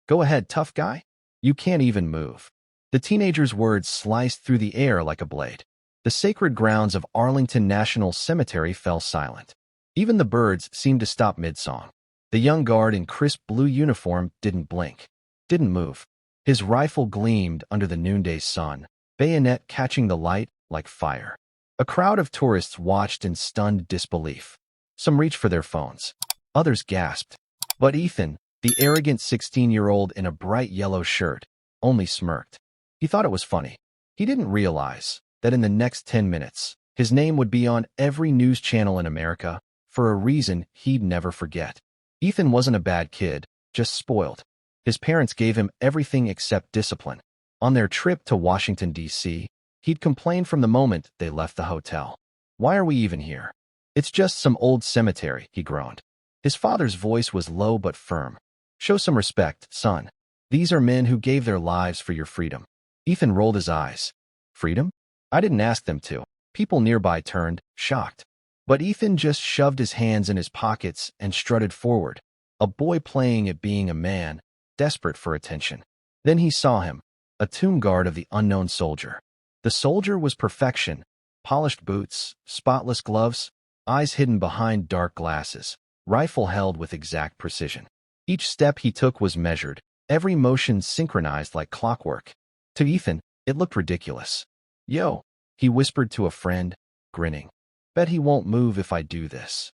Go ahead, tough guy. You can't even move. The teenager's words sliced through the air like a blade. The sacred grounds of Arlington National Cemetery fell silent. Even the birds seemed to stop mid-song. The young guard in crisp blue uniform didn't blink, didn't move. His rifle gleamed under the noonday sun, bayonet catching the light like fire. A crowd of tourists watched in stunned disbelief. Some reached for their phones. Others gasped. But Ethan, the arrogant 16-year-old in a bright yellow shirt, only smirked. He thought it was funny. He didn't realize that in the next 10 minutes, his name would be on every news channel in America for a reason he'd never forget. Ethan wasn't a bad kid, just spoiled. His parents gave him everything except discipline. On their trip to Washington, D.C., he'd complained from the moment they left the hotel. "Why are we even here? It's just some old cemetery," he groaned. His father's voice was low but firm. "Show some respect, son. These are men who gave their lives for your freedom." Ethan rolled his eyes. "Freedom? I didn't ask them to." People nearby turned, shocked. But Ethan just shoved his hands in his pockets and strutted forward, a boy playing at being a man, desperate for attention. Then he saw him, a tomb guard of the unknown soldier. The soldier was perfection, polished boots, spotless gloves, eyes hidden behind dark glasses, rifle held with exact precision. Each step he took was measured, every motion synchronized like clockwork. To Ethan, it looked ridiculous. "Yo," he whispered to a friend, grinning. "Bet he won't move if I do this."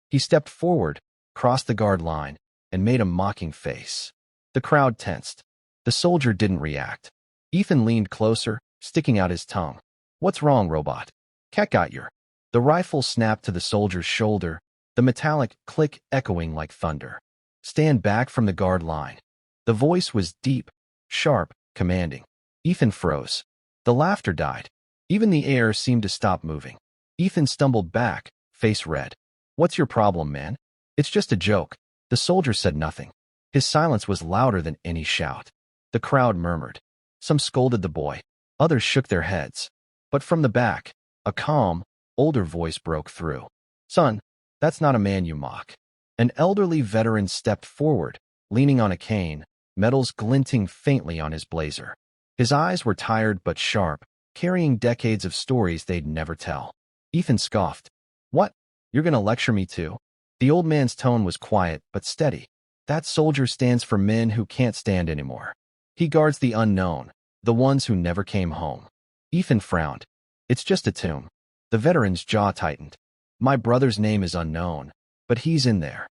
He stepped forward, crossed the guard line, and made a mocking face. The crowd tensed. The soldier didn't react. Ethan leaned closer, sticking out his tongue. "What's wrong, robot? Cat got your..." The rifle snapped to the soldier's shoulder, the metallic click echoing like thunder. "Stand back from the guard line." The voice was deep, sharp, commanding. Ethan froze. The laughter died. Even the air seemed to stop moving. Ethan stumbled back, face red. "What's your problem, man?" "It's just a joke." The soldier said nothing. His silence was louder than any shout. The crowd murmured. Some scolded the boy. Others shook their heads. But from the back, a calm, older voice broke through. "Son, that's not a man you mock." An elderly veteran stepped forward, leaning on a cane, metals glinting faintly on his blazer. His eyes were tired but sharp, carrying decades of stories they'd never tell. Ethan scoffed. "What? You're gonna lecture me too?" The old man's tone was quiet but steady. "That soldier stands for men who can't stand anymore. He guards the unknown, the ones who never came home." Ethan frowned. "It's just a tomb." The veteran's jaw tightened. "My brother's name is unknown, but he's in there."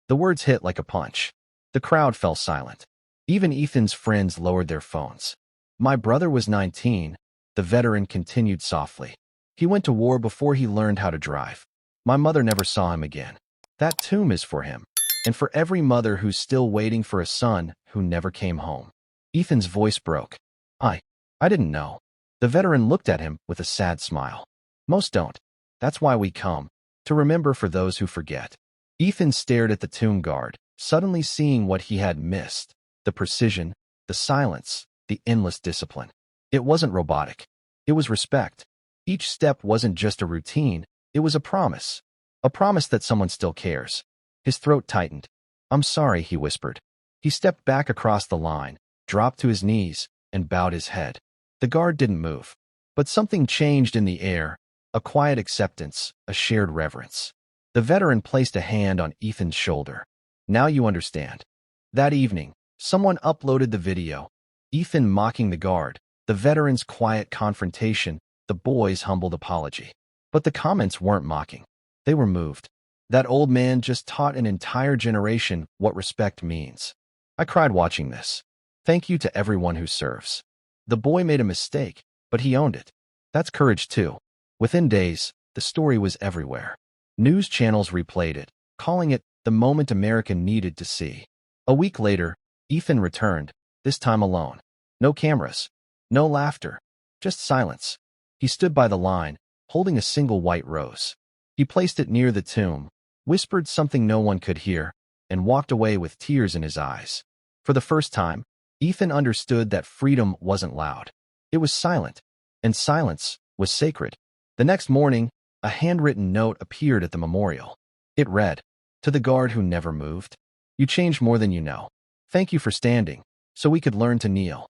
The words hit like a punch. The crowd fell silent. Even Ethan's friends lowered their phones. "My brother was 19, the veteran continued softly. "He went to war before he learned how to drive. My mother never saw him again. That tomb is for him, and for every mother who's still waiting for a son who never came home." Ethan's voice broke. I didn't know." The veteran looked at him with a sad smile. "Most don't. That's why we come, to remember for those who forget." Ethan stared at the tomb guard, suddenly seeing what he had missed. The precision, the silence, the endless discipline. It wasn't robotic. It was respect. Each step wasn't just a routine, it was a promise. A promise that someone still cares. His throat tightened. "I'm sorry," he whispered. He stepped back across the line, dropped to his knees, and bowed his head. The guard didn't move. But something changed in the air, a quiet acceptance, a shared reverence. The veteran placed a hand on Ethan's shoulder. "Now you understand." That evening, someone uploaded the video. Ethan mocking the guard, the veteran's quiet confrontation, the boy's humbled apology. But the comments weren't mocking. They were moved. That old man just taught an entire generation what respect means. "I cried watching this. Thank you to everyone who serves." The boy made a mistake, but he owned it. That's courage too. Within days, the story was everywhere. News channels replayed it, calling it the moment America needed to see. A week later, Ethan returned, this time alone. No cameras, no laughter, just silence. He stood by the line, holding a single white rose. He placed it near the tomb, whispered something no one could hear, and walked away with tears in his eyes. For the first time, Ethan understood that freedom wasn't loud. It was silent, and silence was sacred. The next morning, a handwritten note appeared at the memorial. It read, "To the guard who never moved, you changed more than you know. Thank you for standing, so we could learn to kneel.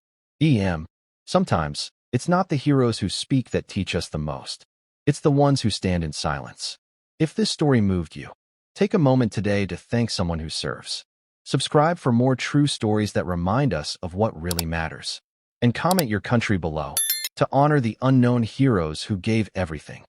Sometimes, it's not the heroes who speak that teach us the most. It's the ones who stand in silence. If this story moved you, take a moment today to thank someone who serves. Subscribe for more true stories that remind us of what really matters. And comment your country below to honor the unknown heroes who gave everything.